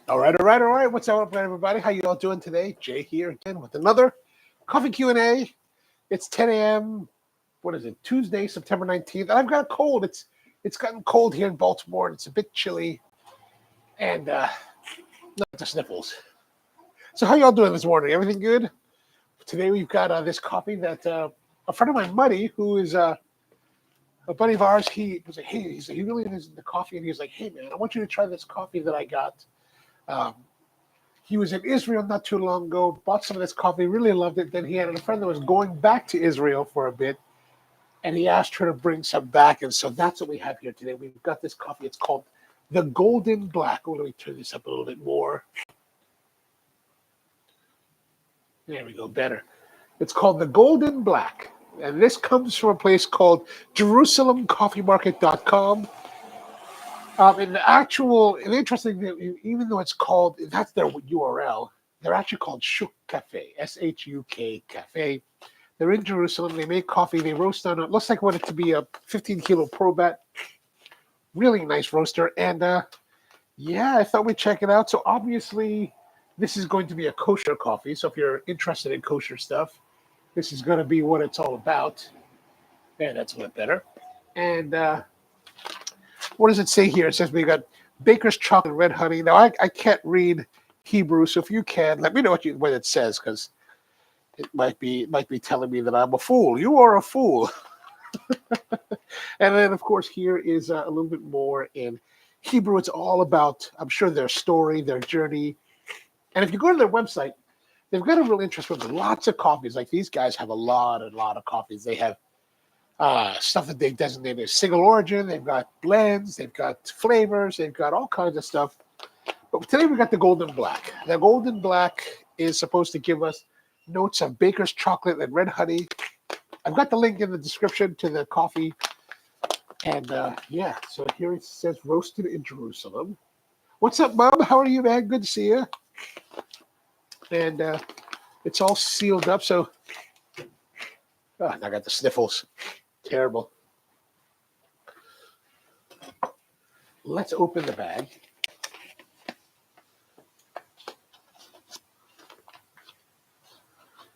All right. What's up, everybody? How you all doing today? Jay here again with another coffee Q&A. It's 10 a.m. What is it? Tuesday, September 19th. And I've got a cold. It's gotten cold here in Baltimore. And it's a bit chilly and not the sniffles. So how y'all doing this morning? Everything good? Today we've got this coffee that a friend of mine, Mutty, who is a buddy of ours, he was like, hey, he really is into coffee, and he's like, hey man, I want you to try this coffee that I got. Um, He was in Israel not too long ago, bought some of this coffee, really loved it. Then he had a friend that was going back to Israel for a bit, and he asked her to bring some back. And so that's what we have here today. We've got this coffee. It's called the Golden Black. Oh, let me turn this up a little bit more. There we go, better. It's called the Golden Black. And this comes from a place called JerusalemCoffeeMarket.com. And the interesting thing, even though it's called, that's their URL, they're actually called Shuk Cafe, SHUK Cafe. They're in Jerusalem. They make coffee. They roast on it. Looks like what it to be a 15-kilo Probat. Really nice roaster. And yeah, I thought we'd check it out. So obviously, this is going to be a kosher coffee. So if you're interested in kosher stuff, this is going to be what it's all about. Yeah, that's a little better. And what does it say here? It says we got baker's chocolate red honey. Now I can't read Hebrew, so if you can, let me know what it says, because it might be telling me that I'm a fool. You are a fool. And then of course here is a little bit more in Hebrew. It's all about, I'm sure, their story, their journey. And if you go to their website, they've got a real interest with lots of coffees. Like these guys have a lot of coffees. They have stuff that they've designated as single origin. They've got blends, they've got flavors, they've got all kinds of stuff. But today we got the Golden Black. The Golden Black is supposed to give us notes of baker's chocolate and red honey. I've got the link in the description to the coffee. And yeah, so here it says roasted in Jerusalem. What's up, Mom? How are you, man? Good to see you. And it's all sealed up. So I got the sniffles. Terrible. Let's open the bag.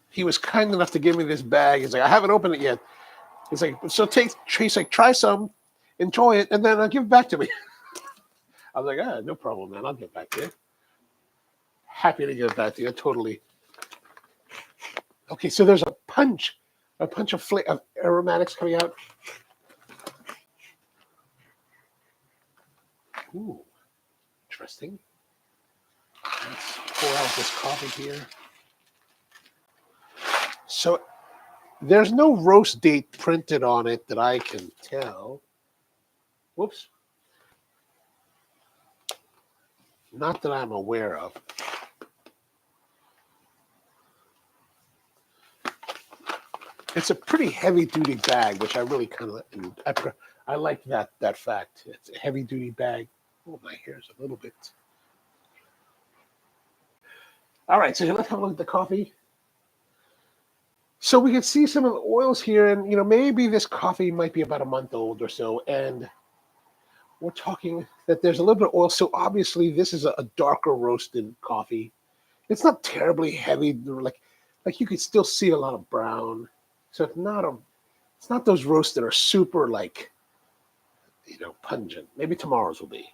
He was kind enough to give me this bag. He's like, I haven't opened it yet. He's like, so try some, enjoy it, and then give it back to me. I was like, no problem, man. I'll get back to you. Happy to give it back to you, totally. Okay, so there's a punch of aromatics coming out. Ooh, interesting. Let's pour out this coffee here. So there's no roast date printed on it that I can tell. Whoops. Not that I'm aware of. It's a pretty heavy-duty bag, which I really kind of I like that fact. It's a heavy-duty bag. Oh, my hair's a little bit. All right, so let's have a look at the coffee. So we can see some of the oils here, and maybe this coffee might be about a month old or so, and we're talking that there's a little bit of oil. So obviously, this is a darker roasted coffee. It's not terribly heavy, like you could still see a lot of brown. So it's not those roasts that are super pungent. Maybe tomorrow's will be.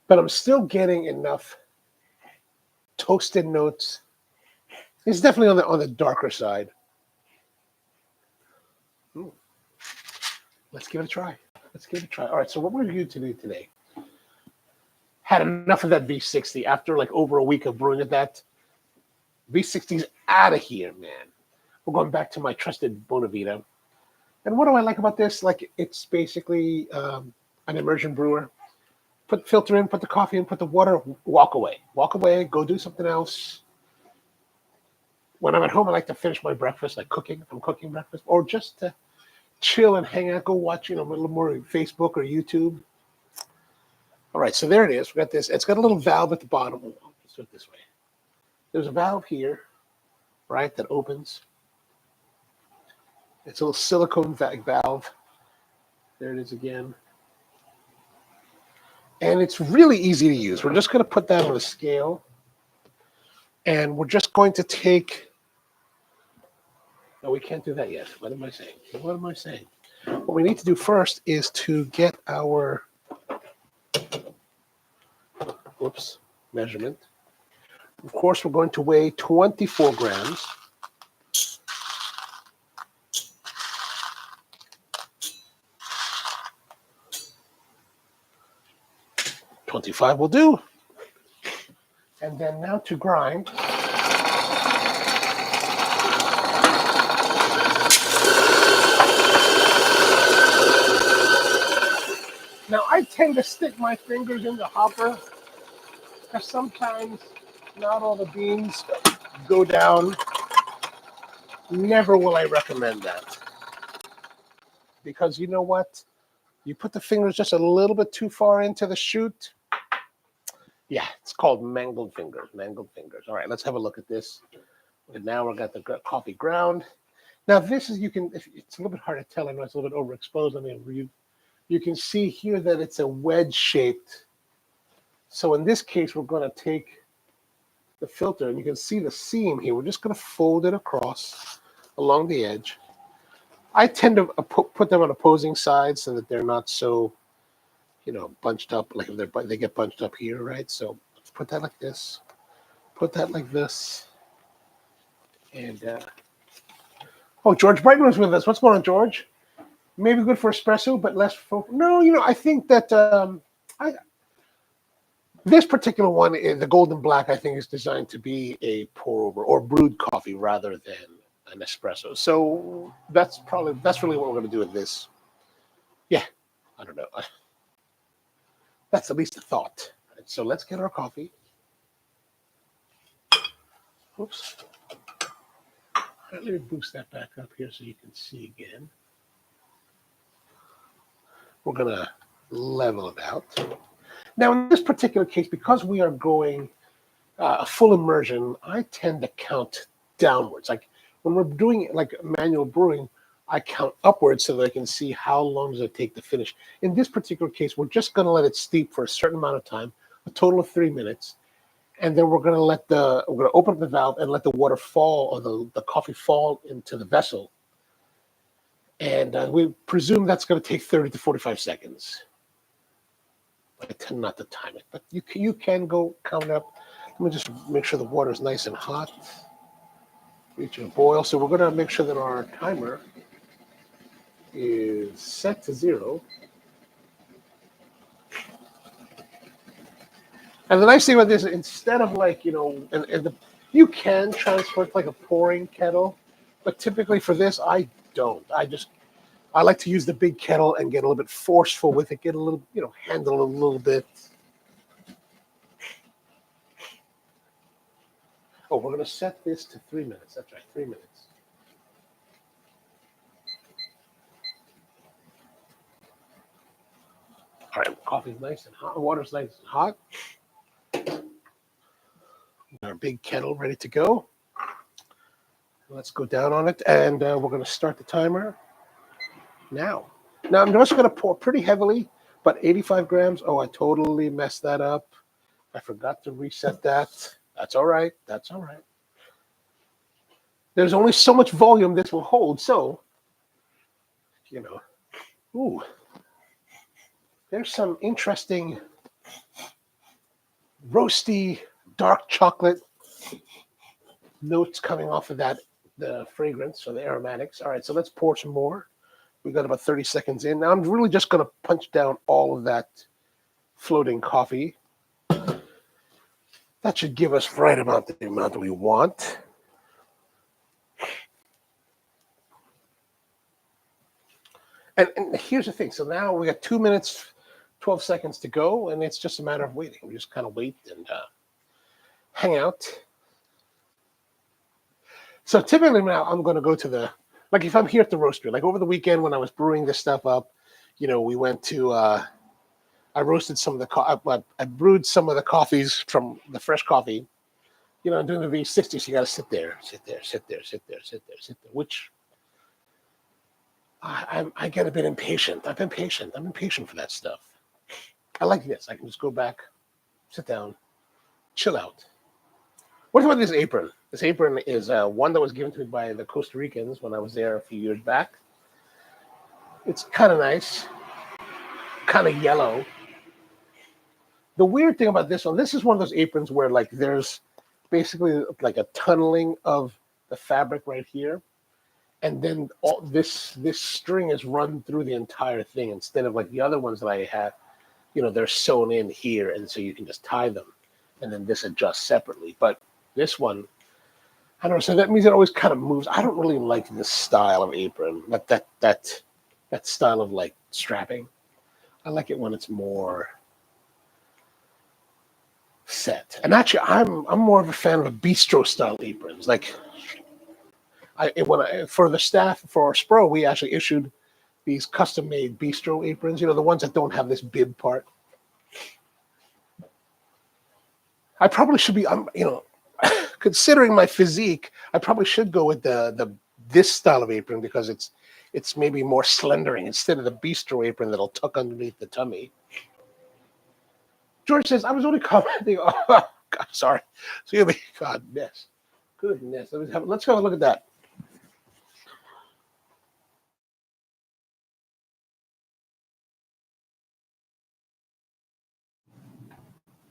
But I'm still getting enough toasted notes. It's definitely on the darker side. Ooh. Let's give it a try. All right, so what we're going to do today. Had enough of that V60 after over a week of brewing at that. V60's out of here, man. We're going back to my trusted Bonavita. And what do I like about this? It's basically an immersion brewer. Put the filter in, put the coffee in, put the water, walk away. Walk away, go do something else. When I'm at home, I like to finish my breakfast, like cooking. If I'm cooking breakfast, or just to chill and hang out, go watch, a little more Facebook or YouTube. All right, so there it is. We got this. It's got a little valve at the bottom. Let's do it this way. There's a valve here, right, that opens. It's a little silicone valve. There it is again. And it's really easy to use. We're just going to put that on a scale. And we're just going to take... No, we can't do that yet. What am I saying? What am I saying? What we need to do first is to get our... Whoops. Measurement. Of course, we're going to weigh 24 grams. $25 will do. And then now to grind. Now, I tend to stick my fingers in the hopper because sometimes not all the beans go down. Never will I recommend that. Because you know what? You put the fingers just a little bit too far into the chute. Yeah, it's called mangled fingers. Mangled fingers. All right, let's have a look at this. And now we've got the coffee ground. Now this is, you can, it's a little bit hard to tell. I know it's a little bit overexposed. I mean, you can see here that it's a wedge shaped. So in this case, we're going to take the filter, and you can see the seam here. We're just going to fold it across along the edge. I tend to put them on opposing sides so that they're not so, you know, bunched up. Like if they get bunched up here, right? So let's put that like this. Put that like this. And oh, George Brighton was with us. What's going on, George? Maybe good for espresso, but less for... No, you know, I think that this particular one, the golden black, I think is designed to be a pour over or brewed coffee rather than an espresso. So that's really what we're going to do with this. Yeah, I don't know. That's at least a thought. Right, so let's get our coffee. Oops. Right, let me boost that back up here so you can see again. We're going to level it out. Now, in this particular case, because we are going a full immersion, I tend to count downwards. Like when we're doing like manual brewing, I count upwards so that I can see how long does it take to finish. In this particular case, we're just going to let it steep for a certain amount of time, a total of 3 minutes, and then we're going to open up the valve and let the water fall, or the coffee fall into the vessel. And we presume that's going to take 30 to 45 seconds. I tend not to time it, but you can go count up. Let me just make sure the water is nice and hot, reaching a boil. So we're going to make sure that our timer is set to 0. And the nice thing about this, instead of like, you know, you can transfer it to like a pouring kettle, but typically for this, I don't. I like to use the big kettle and get a little bit forceful with it, get a little, you know, handle it a little bit. Oh, we're going to set this to 3 minutes. That's right, 3 minutes. All right, coffee's nice and hot. Water's nice and hot. Our big kettle ready to go. Let's go down on it, and we're going to start the timer now. Now, I'm just going to pour pretty heavily, but 85 grams. Oh, I totally messed that up. I forgot to reset that. That's all right. That's all right. There's only so much volume this will hold, so, you know. Ooh. There's some interesting roasty dark chocolate notes coming off of that, the fragrance or the aromatics. All right, so let's pour some more. We got about 30 seconds in. Now I'm really just going to punch down all of that floating coffee. That should give us the amount that we want. And here's the thing. So now we got 2 minutes, 12 seconds to go, and it's just a matter of waiting. We just kind of wait and hang out. So typically now I'm going to go to like if I'm here at the roastery, like over the weekend when I was brewing this stuff up, you know, we went to, I roasted some of I brewed some of the coffees from the fresh coffee, you know, doing the V60. So you got to sit there, which I get a bit impatient. I'm impatient for that stuff. I like this. I can just go back, sit down, chill out. What about this apron? This apron is one that was given to me by the Costa Ricans when I was there a few years back. It's kind of nice, kind of yellow. The weird thing about this one, this is one of those aprons where like there's basically like a tunneling of the fabric right here, and then all this string is run through the entire thing instead of like the other ones that I have. They're sewn in here, and so you can just tie them, and then this adjusts separately. But this one, I don't know. So that means it always kind of moves. I don't really like this style of apron, that style of like strapping. I like it when it's more set. And actually, I'm more of a fan of bistro style aprons. Like for the staff for our Spro, we actually issued these custom made bistro aprons. The ones that don't have this bib part. I probably should be. Considering my physique, I probably should go with this style of apron because it's maybe more slendering instead of the bistro apron that'll tuck underneath the tummy. George says, I was only commenting. Oh, God, sorry. Excuse me. Goodness. Let's go look at that.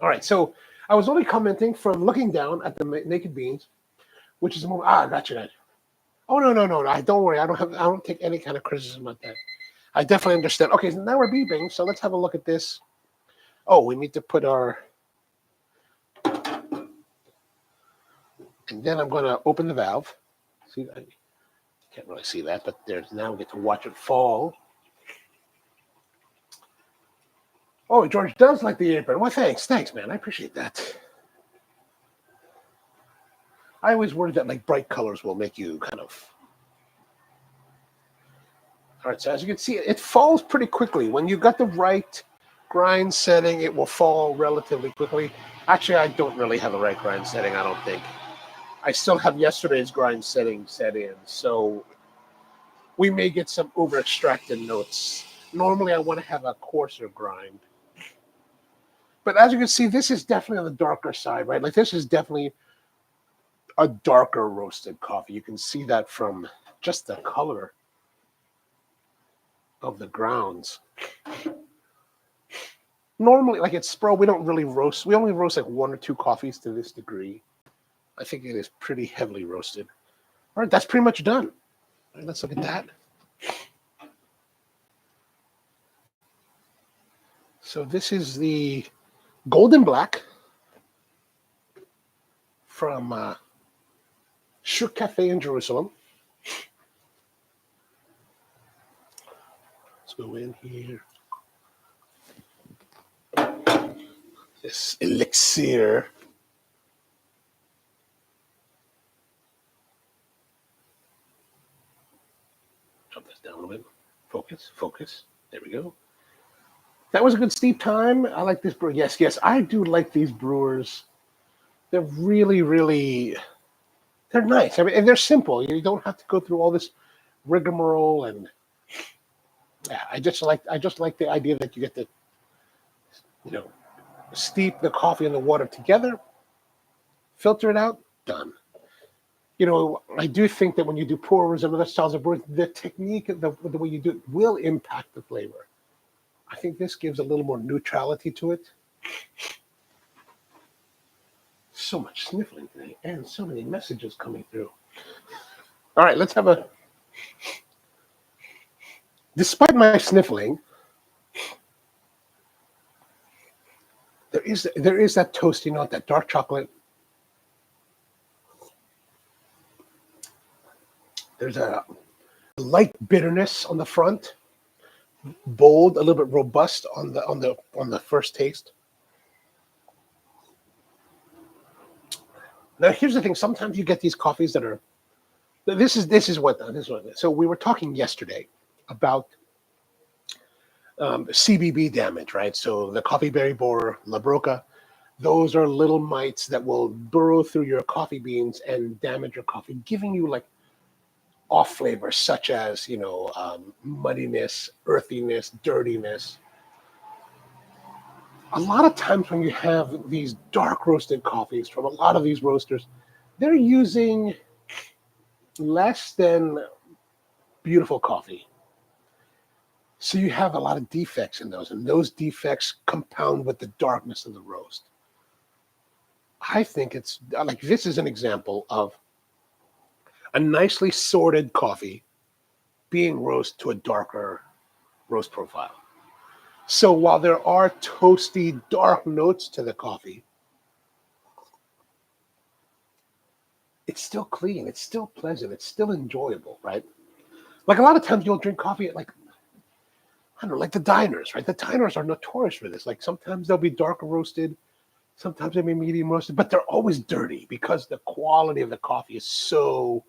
All right. So I was only commenting from looking down at the naked beans, which is more. Gotcha. Oh no. Don't worry. I don't take any kind of criticism on that. I definitely understand. Okay, so now we're beeping. So let's have a look at this. Oh, we need to put our. And then I'm going to open the valve. See, I can't really see that, but now we get to watch it fall. Oh, George does like the apron. Well, thanks, man. I appreciate that. I always worry that like bright colors will make you kind of. All right, so as you can see, it falls pretty quickly. When you've got the right grind setting, it will fall relatively quickly. Actually, I don't really have the right grind setting, I don't think. I still have yesterday's grind setting set in, so we may get some over-extracted notes. Normally, I want to have a coarser grind. But as you can see, this is definitely on the darker side, right? Like this is definitely a darker roasted coffee. You can see that from just the color of the grounds. Normally, like at Spro, we don't really roast. We only roast like one or two coffees to this degree. I think it is pretty heavily roasted. All right, that's pretty much done. All right, let's look at that. So this is the Golden Black from Shuk Cafe in Jerusalem. Let's go in here. This elixir. Jump this down a little bit. Focus. There we go. That was a good steep time. I like this brewer. Yes, I do like these brewers. They're really, they're nice. I mean, and they're simple. You don't have to go through all this rigmarole, and yeah, I just like the idea that you get to, steep the coffee and the water together, filter it out, done. I do think that when you do pour-overs and other styles of brewing, the technique, the way you do it will impact the flavor. I think this gives a little more neutrality to it. So much sniffling today and so many messages coming through. All right, let's have a... Despite my sniffling, there is that toasty note, that dark chocolate. There's a light bitterness on the front, bold, a little bit robust on the first taste. Now here's the thing: sometimes you get these coffees that are. This is what. So we were talking yesterday about CBB damage, right? So the coffee berry borer, La Broca, those are little mites that will burrow through your coffee beans and damage your coffee, giving you like off flavors such as muddiness, earthiness, dirtiness. A lot of times when you have these dark roasted coffees from a lot of these roasters, they're using less than beautiful coffee. So you have a lot of defects in those, and those defects compound with the darkness of the roast. I think it's like this is an example of a nicely sorted coffee being roasted to a darker roast profile. So while there are toasty, dark notes to the coffee, it's still clean, it's still pleasant, it's still enjoyable, right? Like a lot of times you'll drink coffee at like, I don't know, like the diners, right? The diners are notorious for this. Like sometimes they'll be darker roasted, sometimes they'll be medium roasted, but they're always dirty because the quality of the coffee is so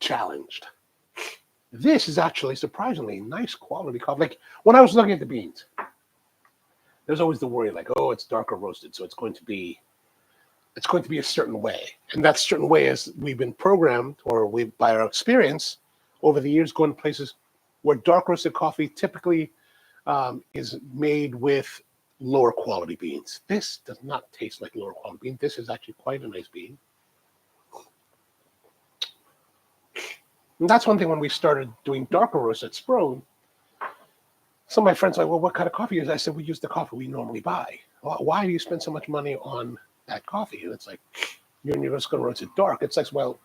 challenged. This is actually surprisingly nice quality coffee. Like when I was looking at the beans, there's always the worry like, oh, it's darker roasted, so it's going to be a certain way. And that certain way is we've been programmed, or we by our experience over the years going to places where dark roasted coffee typically is made with lower quality beans. This does not taste like lower quality bean. This is actually quite a nice bean. And that's one thing when we started doing darker roast at Sprone. Some of my friends were like, well, what kind of coffee is it? I said, we use the coffee we normally buy. Well, why do you spend so much money on that coffee? And it's like, you're just going to roast it dark. It's like, well,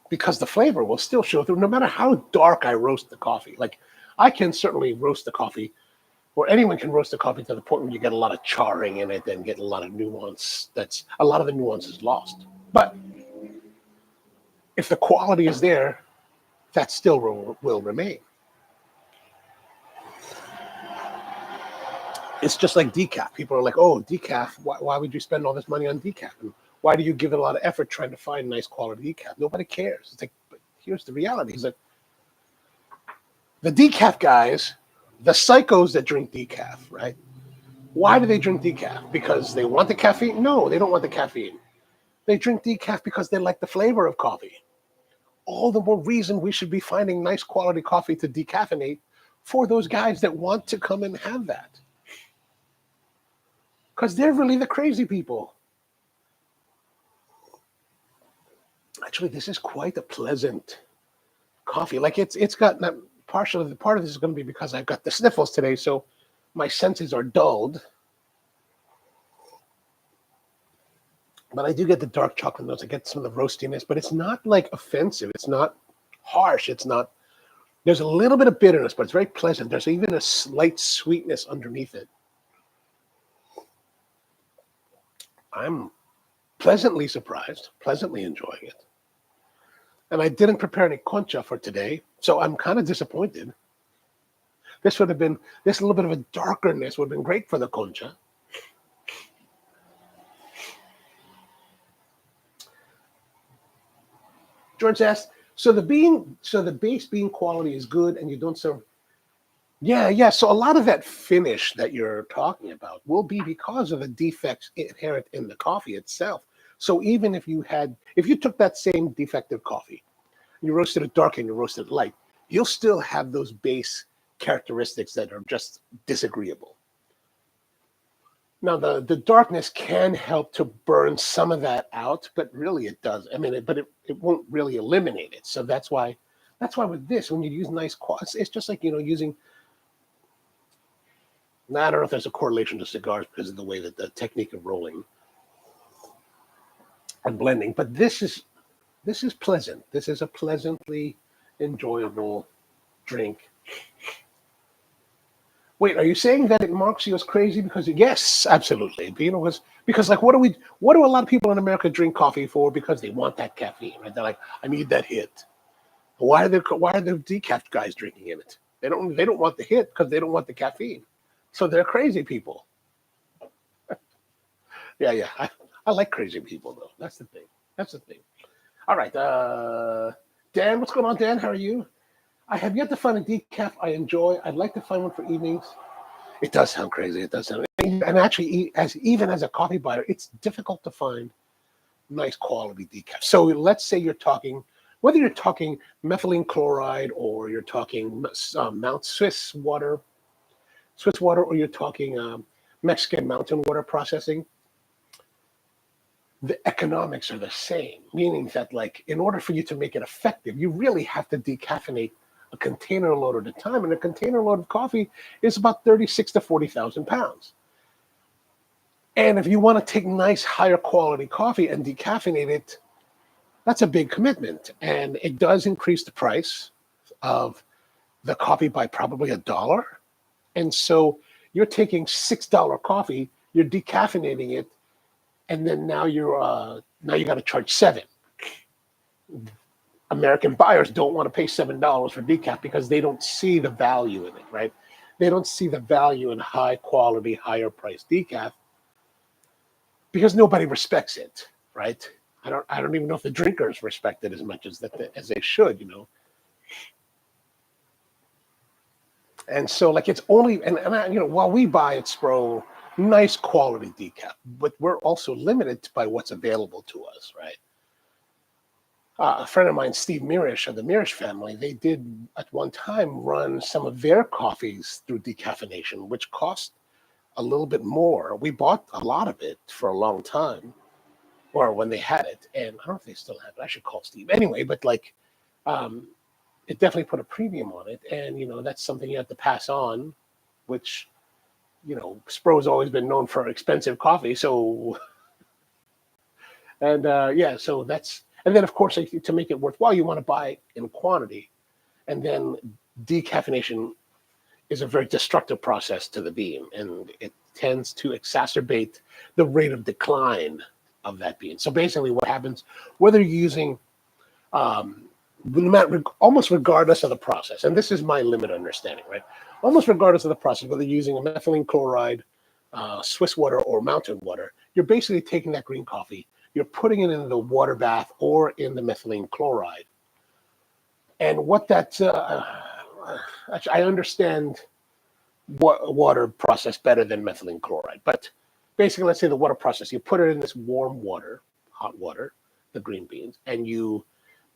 because the flavor will still show through no matter how dark I roast the coffee. Like I can certainly roast the coffee, or anyone can roast the coffee to the point where you get a lot of charring in it and get a lot of nuance. That's a lot of the nuance is lost. But if the quality is there, that still will remain. It's just like decaf. People are like, oh, decaf, why would you spend all this money on decaf? And why do you give it a lot of effort trying to find nice quality decaf? Nobody cares. It's like, but here's the reality. Is that the decaf guys, the psychos that drink decaf, right? Why do they drink decaf? Because they want the caffeine? No, they don't want the caffeine. They drink decaf because they like the flavor of coffee. All the more reason we should be finding nice quality coffee to decaffeinate for those guys that want to come and have that. Because they're really the crazy people. Actually, this is quite a pleasant coffee. Like it's got part of this is going to be because I've got the sniffles today, so my senses are dulled. But I do get the dark chocolate notes. I get some of the roastiness, but it's not like offensive. It's not harsh. It's not. There's a little bit of bitterness, but it's very pleasant. There's even a slight sweetness underneath it. I'm pleasantly surprised, pleasantly enjoying it. And I didn't prepare any concha for today, so I'm kind of disappointed. This little bit of a darkerness would have been great for the concha. George asked, so the base bean quality is good and you don't serve. Yeah. So a lot of that finish that you're talking about will be because of the defects inherent in the coffee itself. So even if you took that same defective coffee, you roasted it dark and you roasted it light, you'll still have those base characteristics that are just disagreeable. Now, the darkness can help to burn some of that out, but really it does. I mean, it won't really eliminate it. So that's why with this, when you use nice quality, it's just like, using, I don't know if there's a correlation to cigars because of the way that the technique of rolling and blending, but this is pleasant. This is a pleasantly enjoyable drink. Wait, are you saying that it marks you as crazy? Because yes, absolutely. Because like, what do a lot of people in America drink coffee for? Because they want that caffeine, right? They're like, I need that hit. Why are the decaf guys drinking in it? They don't want the hit because they don't want the caffeine. So they're crazy people. Yeah. I like crazy people though. That's the thing. All right, Dan, what's going on, Dan? How are you? I have yet to find a decaf I enjoy. I'd like to find one for evenings. It does sound crazy. It does sound, and actually, even as a coffee buyer, it's difficult to find nice quality decaf. So let's say whether you're talking methylene chloride or you're talking Mount Swiss water, Swiss water or you're talking Mexican mountain water processing, the economics are the same, meaning that like in order for you to make it effective, you really have to decaffeinate a container load at a time, and a container load of coffee is about 36 to 40,000 pounds. And if you want to take nice, higher quality coffee and decaffeinate it, that's a big commitment, and it does increase the price of the coffee by probably $1. And so you're taking $6 coffee, you're decaffeinating it, and then now you got to charge $7. American buyers don't want to pay $7 for decaf because they don't see the value in it, right? They don't see the value in high quality, higher price decaf because nobody respects it, right? I don't even know if the drinkers respect it as much as they should, you know. And so like it's only while we buy at Spro nice quality decaf, but we're also limited by what's available to us, right? A friend of mine, Steve Mirish of the Mirish family, they did at one time run some of their coffees through decaffeination, which cost a little bit more. We bought a lot of it for a long time, or when they had it, and I don't know if they still have it. I should call Steve anyway. But like, it definitely put a premium on it, and you know that's something you have to pass on, which you know Spro's always been known for expensive coffee. So, and so that's. And then, of course, to make it worthwhile, you want to buy it in quantity. And then decaffeination is a very destructive process to the bean, and it tends to exacerbate the rate of decline of that bean. So basically what happens, whether you're using, almost regardless of the process, and this is my limited understanding, right? Almost regardless of the process, whether you're using a methylene chloride, Swiss water, or mountain water, you're basically taking that green coffee, you're putting it in the water bath or in the methylene chloride. And what that, I understand water process better than methylene chloride. But basically, let's say the water process, you put it in this warm water, hot water, the green beans, and you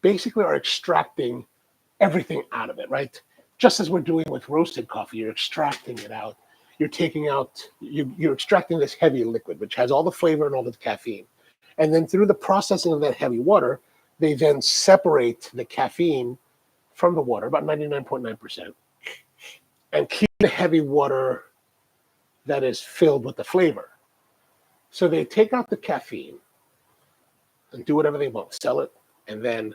basically are extracting everything out of it, right? Just as we're doing with roasted coffee, you're extracting it out. You're taking out, you're extracting this heavy liquid, which has all the flavor and all the caffeine. And then through the processing of that heavy water, they then separate the caffeine from the water, about 99.9%, and keep the heavy water that is filled with the flavor. So they take out the caffeine and do whatever they want, sell it, and then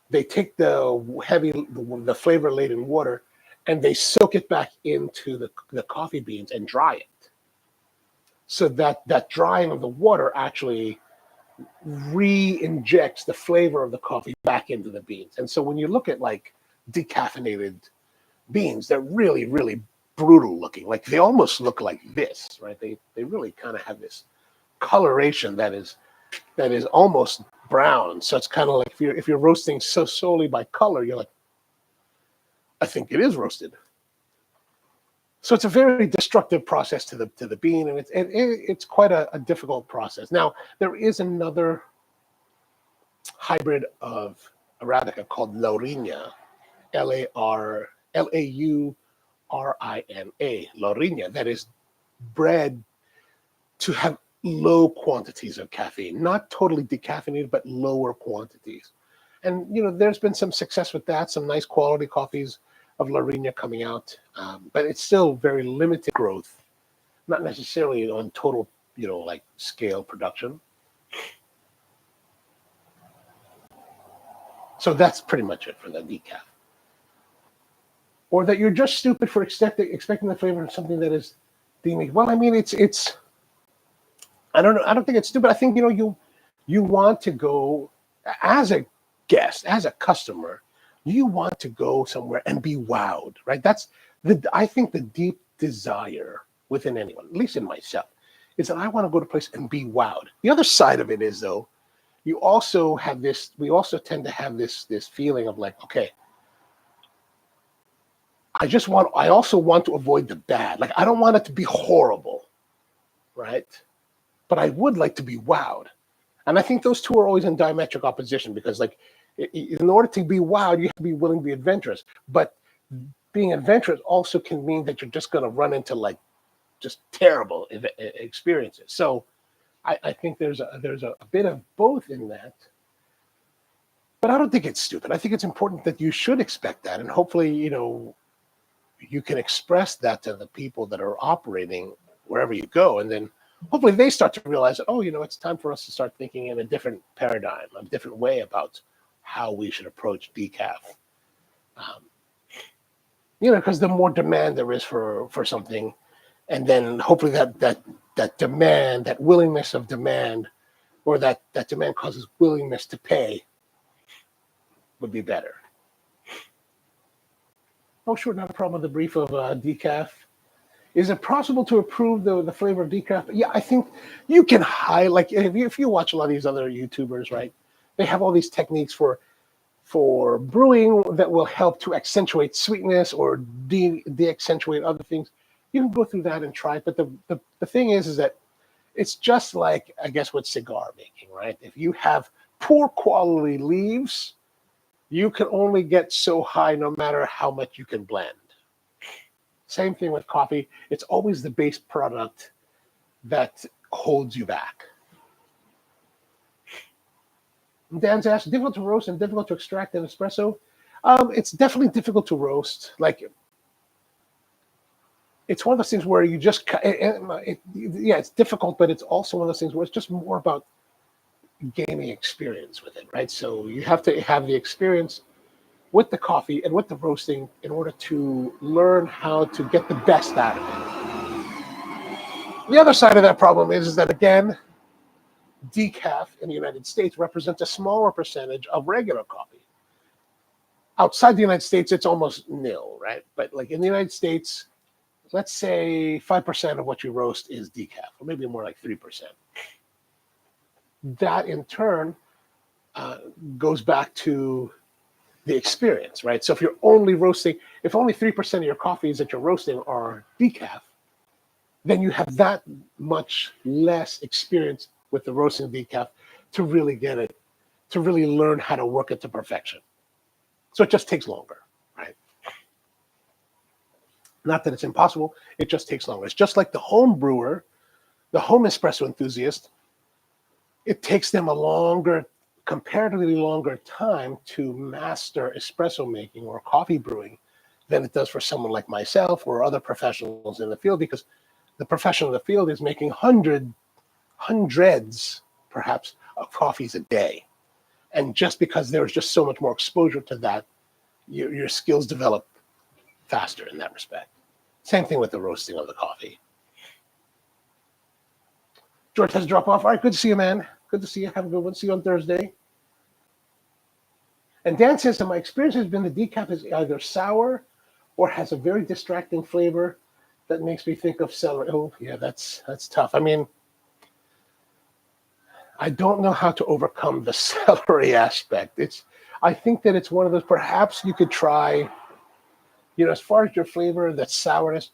they take the flavor-laden water and they soak it back into the coffee beans and dry it. So that drying of the water actually re-injects the flavor of the coffee back into the beans. And so when you look at like decaffeinated beans, they're really, really brutal looking. Like they almost look like this, right? They really kind of have this coloration that is almost brown. So it's kind of like if you're roasting so solely by color, you're like, I think it is roasted. So it's a very destructive process to the bean, and it's quite a difficult process. Now, there is another hybrid of Arabica called Laurina, Laurina, Laurina, that is bred to have low quantities of caffeine, not totally decaffeinated, but lower quantities. And, you know, there's been some success with that, some nice quality coffees of Laurina coming out, but it's still very limited growth, not necessarily on total, you know, like scale production. So that's pretty much it for the decaf. Or that you're just stupid for expecting the flavor of something that is deeming. Well, I mean, it's. I don't know. I don't think it's stupid. I think you want to go as a guest, as a customer. You want to go somewhere and be wowed, right? That's I think the deep desire within anyone, at least in myself, is that I want to go to a place and be wowed. The other side of it is though, we also tend to have this feeling of like, okay, I also want to avoid the bad. Like I don't want it to be horrible, right? But I would like to be wowed. And I think those two are always in diametric opposition because like in order to be wowed, you have to be willing to be adventurous. But being adventurous also can mean that you're just going to run into like just terrible experiences. So I think there's a bit of both in that. But I don't think it's stupid. I think it's important that you should expect that. And hopefully, you can express that to the people that are operating wherever you go. And then hopefully they start to realize that, it's time for us to start thinking in a different paradigm, a different way about how we should approach decaf. Because the more demand there is for something, and then hopefully that demand, that willingness of demand, or that demand causes willingness to pay, would be better. Oh, sure, not a problem with the brief of decaf. Is it possible to improve the flavor of decaf? Yeah, I think you can highlight, like if you watch a lot of these other YouTubers, right? They have all these techniques for brewing that will help to accentuate sweetness or de-accentuate other things. You can go through that and try it. But the thing is that it's just like, I guess, with cigar making, right? If you have poor quality leaves, you can only get so high no matter how much you can blend. Same thing with coffee. It's always the base product that holds you back. Dan's asked, difficult to roast and difficult to extract an espresso. It's definitely difficult to roast. Like, it's one of those things where you just, it's difficult, but it's also one of those things where it's just more about gaining experience with it, right? So you have to have the experience with the coffee and with the roasting in order to learn how to get the best out of it. The other side of that problem is that, again, decaf in the United States represents a smaller percentage of regular coffee. Outside the United States, it's almost nil, right? But like in the United States, let's say 5% of what you roast is decaf, or maybe more like 3%. That in turn goes back to the experience, right? So if you're only roasting, if only 3% of your coffees that you're roasting are decaf, then you have that much less experience with the roasting decaf to really get it, to really learn how to work it to perfection. So it just takes longer, right? Not that it's impossible, it just takes longer. It's just like the home brewer, the home espresso enthusiast, it takes them comparatively longer time to master espresso making or coffee brewing than it does for someone like myself or other professionals in the field, because the professional in the field is making hundreds, perhaps, of coffees a day. And just because there's just so much more exposure to that, your skills develop faster in that respect. Same thing with the roasting of the coffee. George has to drop off. All right, good to see you, man. Good to see you. Have a good one. See you on Thursday. And Dan says that my experience has been the decaf is either sour or has a very distracting flavor that makes me think of celery. Oh, yeah, that's tough. I mean, I don't know how to overcome the celery aspect. I think that it's one of those, perhaps you could try, as far as your flavor, that sourness,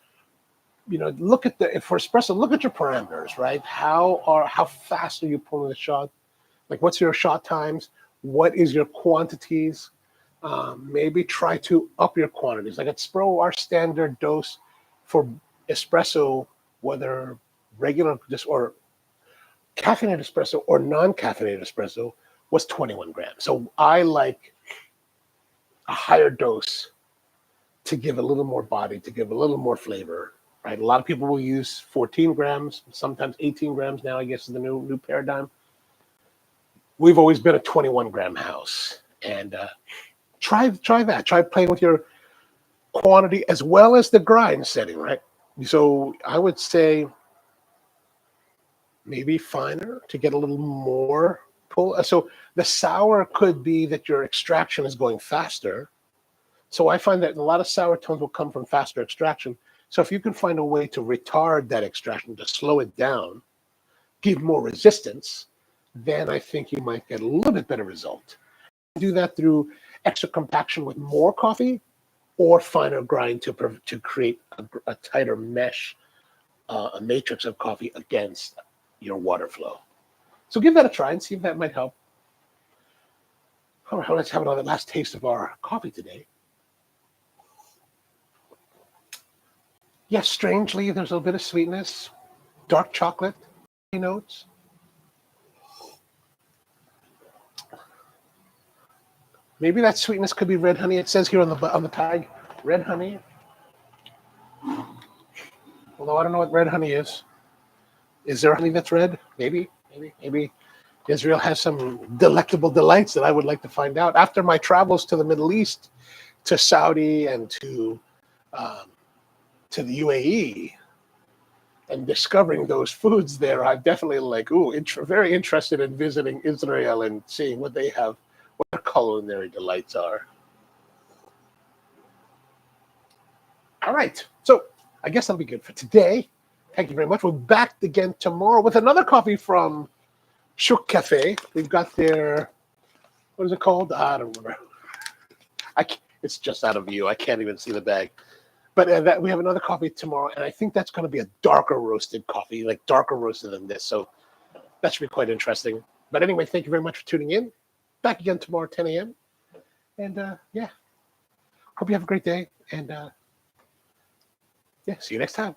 look at for espresso, look at your parameters, right? How fast are you pulling the shot? Like, what's your shot times? What is your quantities? Maybe try to up your quantities. Like at Spro, our standard dose for espresso, whether regular or caffeinated espresso or non-caffeinated espresso, was 21 grams. So I like a higher dose to give a little more body, to give a little more flavor, right? A lot of people will use 14 grams, sometimes 18 grams now, I guess, is the new paradigm. We've always been a 21 gram house. And try that. Try playing with your quantity as well as the grind setting, right? So I would say maybe finer to get a little more pull. So the sour could be that your extraction is going faster. So I find that a lot of sour tones will come from faster extraction. So if you can find a way to retard that extraction, to slow it down, give more resistance, then I think you might get a little bit better result. Do that through extra compaction with more coffee or finer grind to create a tighter mesh, a matrix of coffee against your water flow. So give that a try and see if that might help. All right, let's have another last taste of our coffee today. Yes, strangely, there's a little bit of sweetness, dark chocolate notes. Maybe that sweetness could be red honey. It says here on the tag, red honey. Although I don't know what red honey is. Is there honey that's red? Maybe. Israel has some delectable delights that I would like to find out. After my travels to the Middle East, to Saudi and to the UAE, and discovering those foods there, I'm definitely like, very interested in visiting Israel and seeing what they have, what their culinary delights are. All right, so I guess that'll be good for today. Thank you very much. We're back again tomorrow with another coffee from Shuk Cafe. We've got their, what is it called? I don't remember. It's just out of view. I can't even see the bag. But we have another coffee tomorrow, and I think that's going to be a darker roasted coffee, like darker roasted than this. So that should be quite interesting. But anyway, thank you very much for tuning in. Back again tomorrow, 10 a.m. And hope you have a great day. And see you next time.